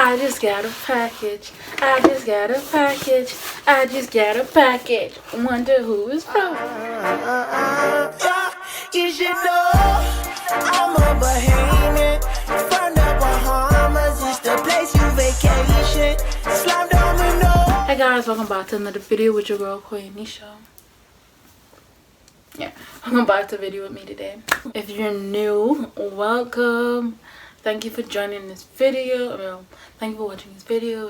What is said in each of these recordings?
I just got a package. I just got a package. I just got a package. Wonder who it's from. You should know I'm a Bahamian from the Bahamas. It's the place you vacation. Slime domino. Hey guys, welcome back to another video with your girl Queen Nisha. Yeah, welcome back to a video with me today. If you're new, welcome. Thank you for joining this video. Thank you for watching this video.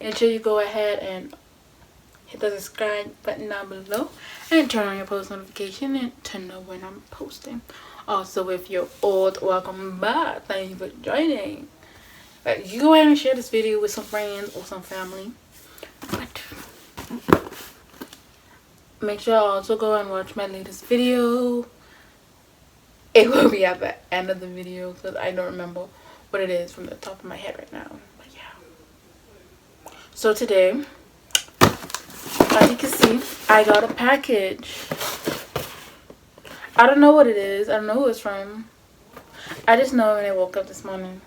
Make sure you go ahead and hit the subscribe button down below and turn on your post notification and to know when I'm posting. Also, if you're old, welcome back. Thank you for joining. You go ahead and share this video with some friends or some family. But make sure I also go and watch my latest video. It will be at the end of the video because I don't remember what it is from the top of my head right now. But yeah. So today, as you can see, I got a package. I don't know what it is. I don't know who it's from. I just know when I woke up this morning,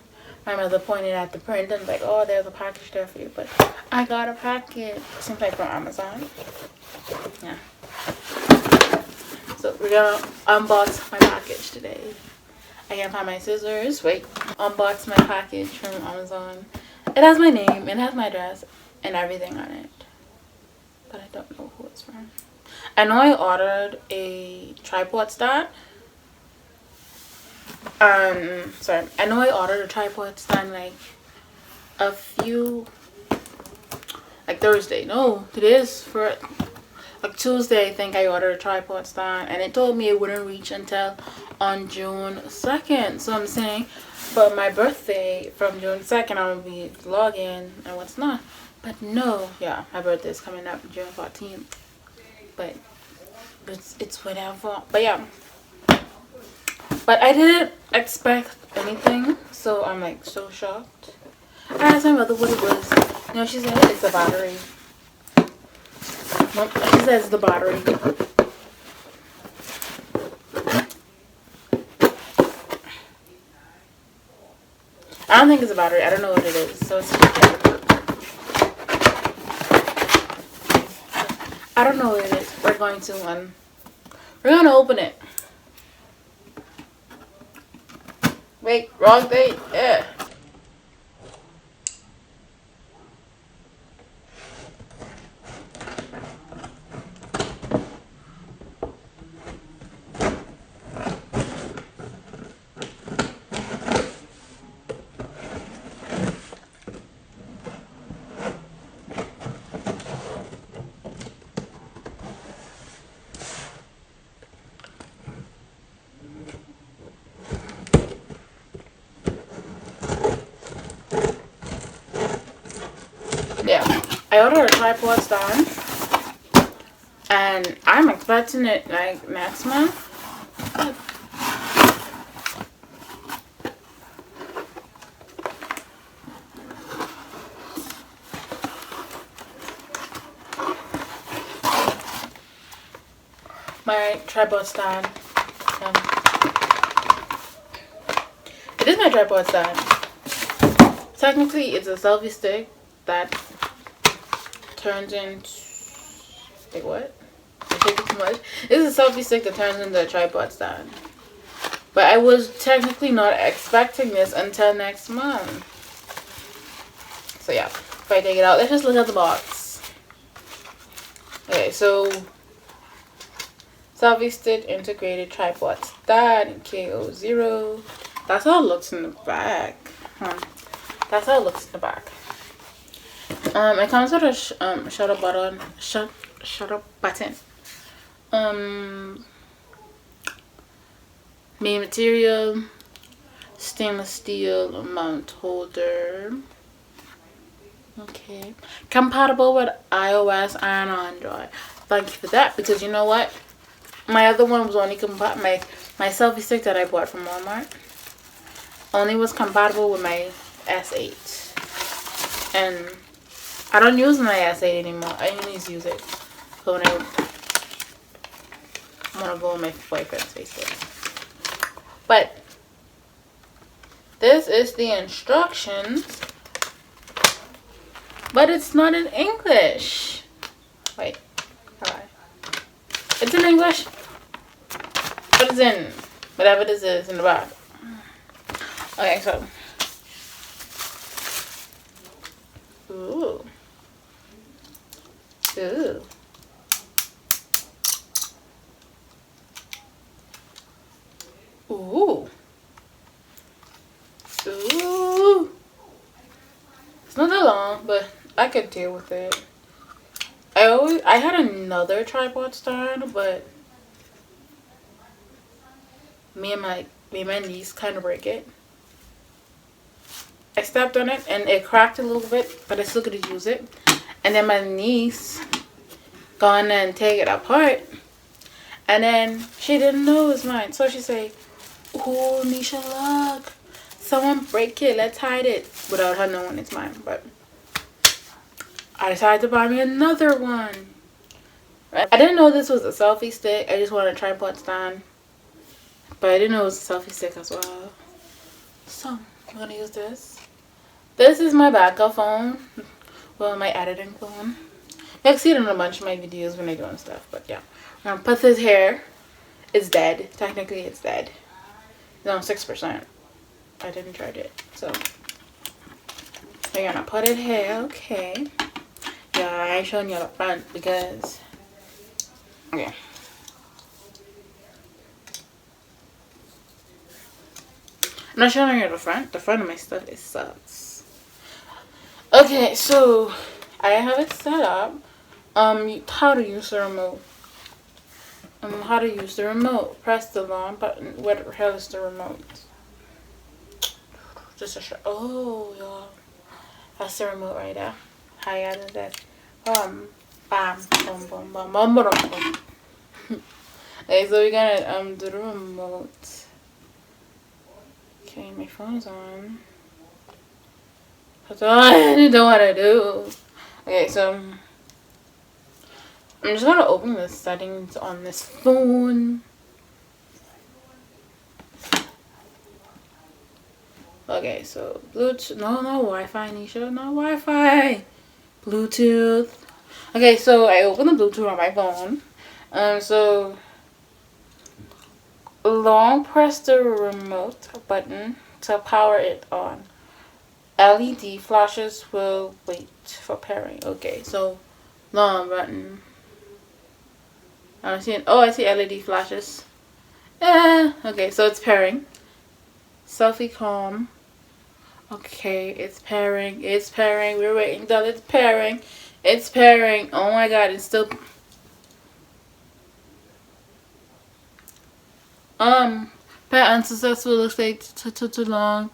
my mother pointed at the print and was like, oh, there's a package there for you. But I got a package. Seems like from Amazon. Yeah. So we're gonna unbox my package today. I can't find my scissors. Wait. Unbox my package from Amazon. It has my name, it has my address, and everything on it. But I don't know who it's from. I know I ordered a tripod stand. Sorry. I know I ordered a tripod stand like Thursday. No, today is for like Tuesday. I think I ordered a tripod stand and it told me it wouldn't reach until on June 2nd. So I'm saying, but my birthday from June 2nd I will be vlogging and what's not. But no, yeah, my birthday is coming up June 14th. But it's whatever. But yeah. But I didn't expect anything, so I'm like so shocked. I asked my mother what it was. You know, she said it's the battery. Nope, she says it's the battery. I don't think it's a battery. I don't know what it is. So it's I don't know what it is. We're going to open it. Wait, wrong date. Yeah. Yeah, I ordered a tripod stand and I'm expecting it like next month. My tripod stand. It is my tripod stand. Technically, it's a selfie stick that turns into like what? I take it too much. This is a selfie stick that turns into a tripod stand. But I was technically not expecting this until next month. So yeah, if I take it out, let's just look at the box. Okay, so selfie stick integrated tripod stand KO0. That's how it looks in the back. That's how it looks in the back. It comes with a shutter button. Main material, stainless steel mount holder. Okay, compatible with iOS and Android. Thank you for that, because you know what? My other one was only compatible. My selfie stick that I bought from Walmart only was compatible with my S8, and I don't use my S8 anymore. I only use it when I want to go on my boyfriend's Facebook. But This is the instructions, but it's not in English. Wait, hold on. It's in English, but it's in whatever this is in the back. Okay, so. Ooh. Ooh. Ooh. Ooh. It's not that long, but I could deal with it. I had another tripod stand, but me and my niece kind of break it. I stepped on it and it cracked a little bit, but I still could use it. And then my niece gone and take it apart, and then she didn't know it was mine. So she say, "Oh, Nisha, look, someone break it. Let's hide it," without her knowing it's mine. But I decided to buy me another one. Right? I didn't know this was a selfie stick. I just wanted a tripod stand, but I didn't know it was a selfie stick as well. So I'm gonna use this. This is my backup phone. Well, my editing phone. You'll see it in a bunch of my videos when I'm doing stuff, but yeah. I'm gonna put this here. It's dead. Technically, it's dead. It's on 6%. I didn't charge it. So, we're gonna put it here. Okay. Yeah, I ain't showing you the front because... Okay. I'm not showing you the front. The front of my stuff, it sucks. Okay, so I have it set up. How to use the remote. How to use the remote. Press the long button. Where the hell is the remote? Just a shot. Oh, y'all. That's the remote right there. How you do that? Bam, boom, boom, boom, boom, boom, boom. Okay, so we're gonna do the remote. Okay, my phone's on. That's all I know what to do. Okay, so I'm just gonna open the settings on this phone. Okay, so Bluetooth. No Wi-Fi, Nisha. No Wi-Fi. Bluetooth. Okay, so I opened the Bluetooth on my phone. So long press the remote button to power it on. LED flashes will wait for pairing. Okay, so long button. I see LED flashes. Okay, so it's pairing. Selfie calm. Okay, it's pairing. It's pairing. We're waiting until it's pairing. It's pairing. Oh my god, it's still. Pair unsuccessful. Looks like too long.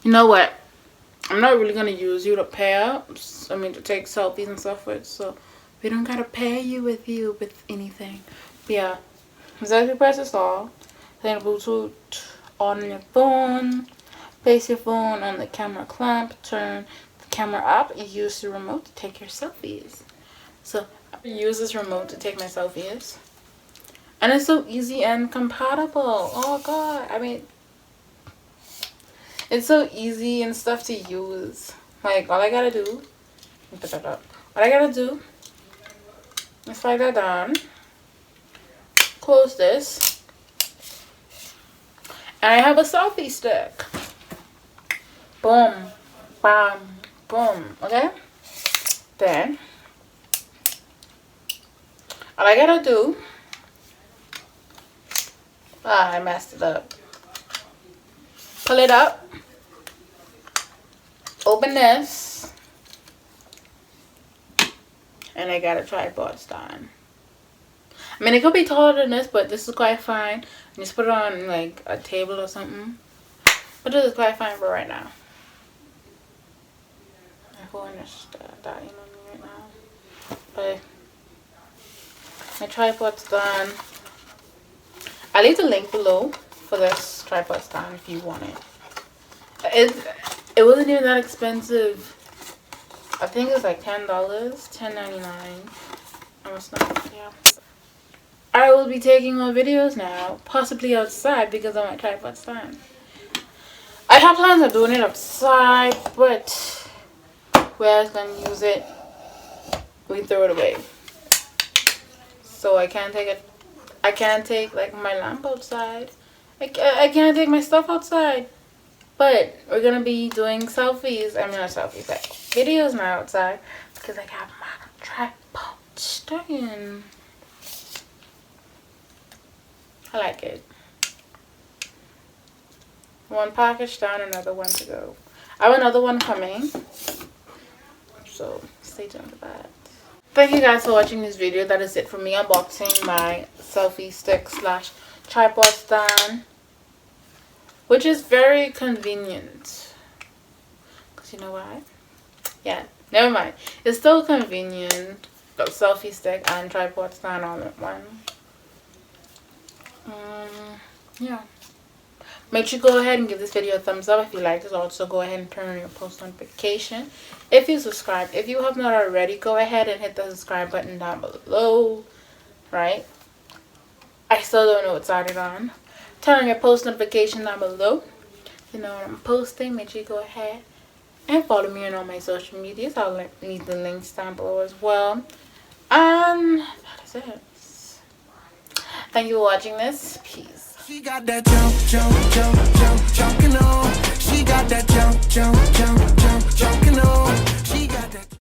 You know what? I'm not really gonna use you to pair. I mean, to take selfies and stuff with. So we don't gotta pair you with anything. But yeah, so if you press install, then Bluetooth on your phone. Place your phone on the camera clamp. Turn the camera up. And use the remote to take your selfies. So I use this remote to take my selfies, and it's so easy and compatible. Oh god, I mean. It's so easy and stuff to use. Like, all I gotta do, is slide that down, close this, and I have a selfie stick. Boom, bam, boom, okay? Then, all I gotta do, I messed it up. Pull it up. Open this. And I got a tripod stand. I mean, it could be taller than this, but this is quite fine. Just put it on like a table or something. But this is quite fine for right now. My phone is dying on me right now. But my tripod stand. I'll leave the link below for this tripod stand if you want it. It wasn't even that expensive. I think it's like $10, $10.99. Almost not, yeah. I will be taking more videos now, possibly outside because of my tripod stand. have plans of doing it outside, but where I was gonna use it, we throw it away. So I can't take it. I can't take like my lamp outside. I can't take my stuff outside. But we're gonna be doing selfies. I mean not selfies, like videos now outside because I got my tripod studying. I like it. One package down, another one to go. I have another one coming, so stay tuned for that. Thank you guys for watching this video. That is it for me unboxing my selfie stick slash tripod stand, which is very convenient. Cause you know why? Yeah, never mind. It's still convenient. Got selfie stick and tripod stand all at one. Yeah. Make sure you go ahead and give this video a thumbs up if you liked it. Also go ahead and turn on your post notification if you subscribed. If you have not already, go ahead and hit the subscribe button down below. Right? I still don't know what's added on. Turn on your post notification down below. You know when I'm posting. Make sure you go ahead and follow me on all my social medias. I'll leave the links down below as well. And that is it. Thank you for watching this. Peace. She got that jumping on. She got that jumping on.